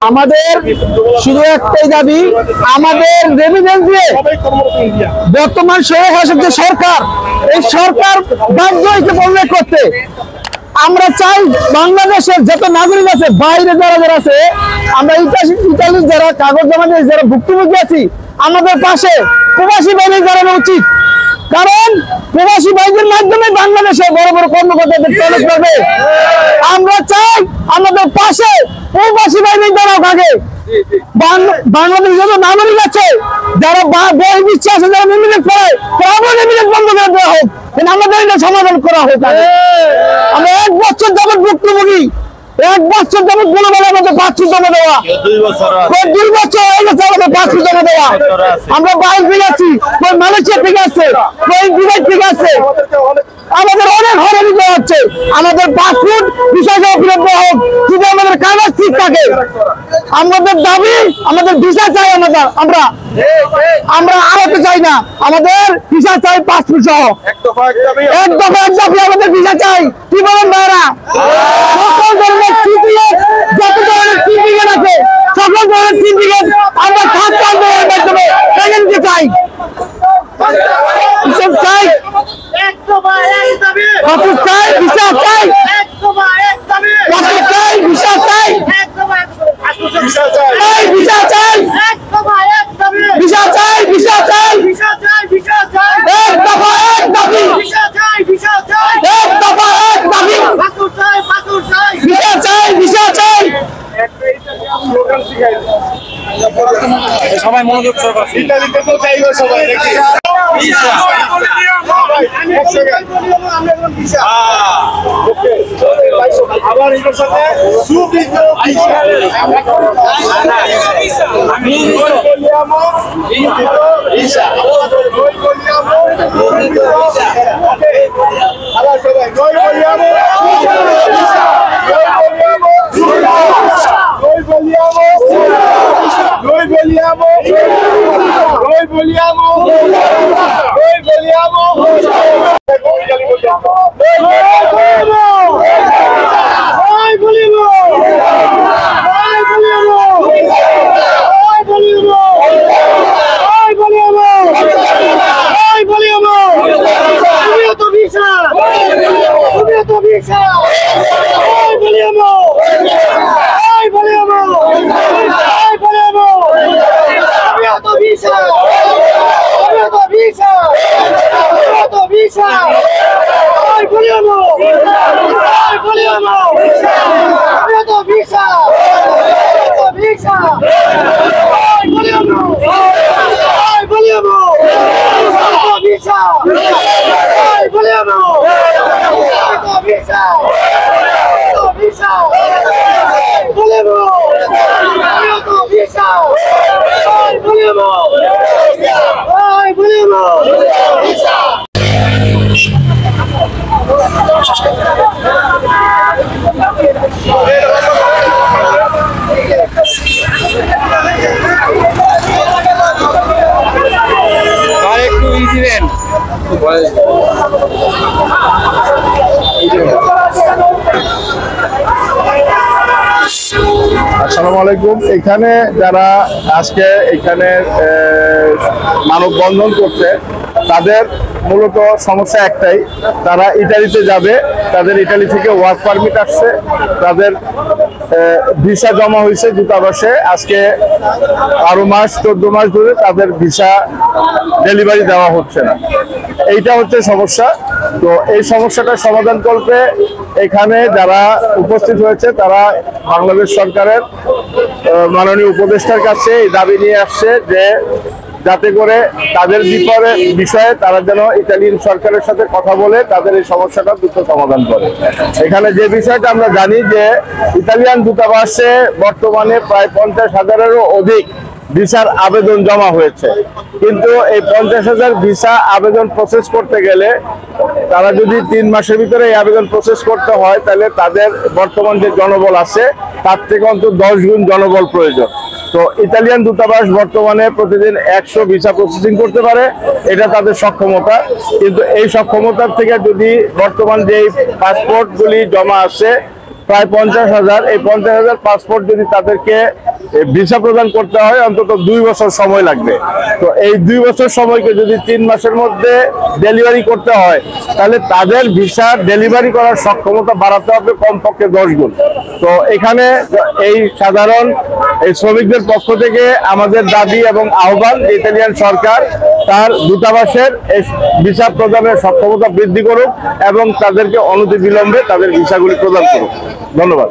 আমাদের শুধু একটাই দাবি, আমাদের রেমিটেন্স দিয়ে বর্তমান স্বৈরশাসক যে সরকার, এই সরকার বাধ্য হয়েছে বন্ধ করতে। আমরা চাই বাংলাদেশের যত নাগরিক আছে, বাইরে যারা যারা আছে, আমরা ইতালির যারা কাগজ জমা দিয়ে যারা ভুক্তভোগী আছি, আমাদের পাশে প্রবাসী বাহিনী দাঁড়ানো উচিত। কারণ প্রবাসী ভাইদের মাধ্যমে বাংলাদেশে বড় বড় কর্মকর্তাদের তলব করবে। আমরা চাই আমাদের পাশে প্রবাসী বাহিনী দাঁড়াও আগে। বাংলাদেশ যত নাগরিক আছে যারা বই দিচ্ছে আছে, যারা নির্মিত করে নির্মিত বন্ধ করে দেওয়া হোক, কিন্তু আমাদের এটা সমাধান করা হোক। আমরা 1 বছর যাবৎ ভুক্তভোগী, 1 বছর যাবৎ বলে বলে আমাদের পাসপোর্ট জমা দেওয়া, 2 বছর হয়ে গেছে আমাদের পাসপোর্ট জমা দেওয়া। আমরা বাইরে থেকে আছি, কই মালয়েশিয়া থেকে আছে, কই দুবাই থেকে আছে, আমাদের অনেক হয়রানি দেওয়া হচ্ছে। আমাদের পাসপোর্ট ভিসা ফেরত দেওয়া হোক, যদি আমাদের কাগজ ঠিক থাকে। আমাদের দাবি, আমাদের ভিসা চাই। আমরা আরতে চাই না, আমাদের ভিসা চাই পাসপোর্ট সহ। এক দফা এক দাবি, আমাদের ভিসা চাই। কি বলেন ভাইরা? সকল ধরনের সিন্ডিকেট, যত ধরনের সিন্ডিকেট আছে, সকল ধরনের সিন্ডিকেট আমরা ছাত্র আন্দোলনের মাধ্যমে সেখানকে চাই। চাই পাসপোর্ট চাই, ভিসা চাই, পাসপোর্ট চাই, ভিসা চাই, ভিসা চাই, ভিসা চাই, ভিসা চাই, ভিসা চাই, এক দফা এক দাবি, এক দফা এক দাবি, ভিসা চাই, ভিসা চাই। সবাই মনোযোগ সবাই দেখি আবার এটার সাথে আসসালামু আলাইকুম। এখানে যারা আজকে এখানে মানববন্ধন করছে, তাদের মূলত সমস্যা একটাই, তারা ইটালিতে যাবে। তাদের ইটালি থেকে ওয়ার্ক পারমিট আসছে, তাদের ভিসা জমা হয়েছে দূতাবাসে। আজকে 12 মাস 14 মাস ধরে তাদের ভিসা ডেলিভারি দেওয়া হচ্ছে না। এইটা হচ্ছে সমস্যা। তো এই সমস্যাটার সমাধান করতে এখানে যারা উপস্থিত হয়েছে, তারা বাংলাদেশ সরকারের মাননীয় উপদেষ্টার কাছে এই দাবি নিয়ে আসছে যে যাতে করে তাদের বিষয়ে তারা যেন ইতালিয়ান সরকারের সাথে কথা বলে তাদের এই সমস্যাটা দ্রুত সমাধান করে। এখানে যে বিষয়টা আমরা জানি যে ইতালিয়ান দূতাবাসে বর্তমানে প্রায় 50,000-এরও অধিক ভিসার আবেদন জমা হয়েছে, কিন্তু এই 50,000 ভিসা আবেদন প্রসেস করতে গেলে তারা যদি 3 মাসের ভিতরে এই আবেদন প্রসেস করতে হয়, তাহলে তাদের বর্তমান যে জনবল আছে তার থেকে অন্তত 10 গুণ জনবল প্রয়োজন। তো ইতালিয়ান দূতাবাস বর্তমানে প্রতিদিন 100 ভিসা প্রসেসিং করতে পারে, এটা তাদের সক্ষমতা। কিন্তু এই সক্ষমতার থেকে যদি বর্তমান যে পাসপোর্টগুলি জমা আছে প্রায় 50,000। এই 50,000 পাসপোর্ট যদি তাদেরকে ভিসা প্রদান করতে হয় অন্তত 2 বছর সময় লাগবে। তো এই 2 বছর সময়কে যদি 3 মাসের মধ্যে ডেলিভারি করতে হয়, তাহলে তাদের ভিসা ডেলিভারি করার সক্ষমতা বাড়াতে হবে কমপক্ষে 10 গুণ। তো এখানে এই সাধারণ এই শ্রমিকদের পক্ষ থেকে আমাদের দাবি এবং আহ্বান, ইতালিয়ান সরকার তার দূতাবাসের এই ভিসা প্রদানের সক্ষমতা বৃদ্ধি করুক এবং তাদেরকে অনতিবিলম্বে তাদের ভিসাগুলি প্রদান করুক। ধন্যবাদ।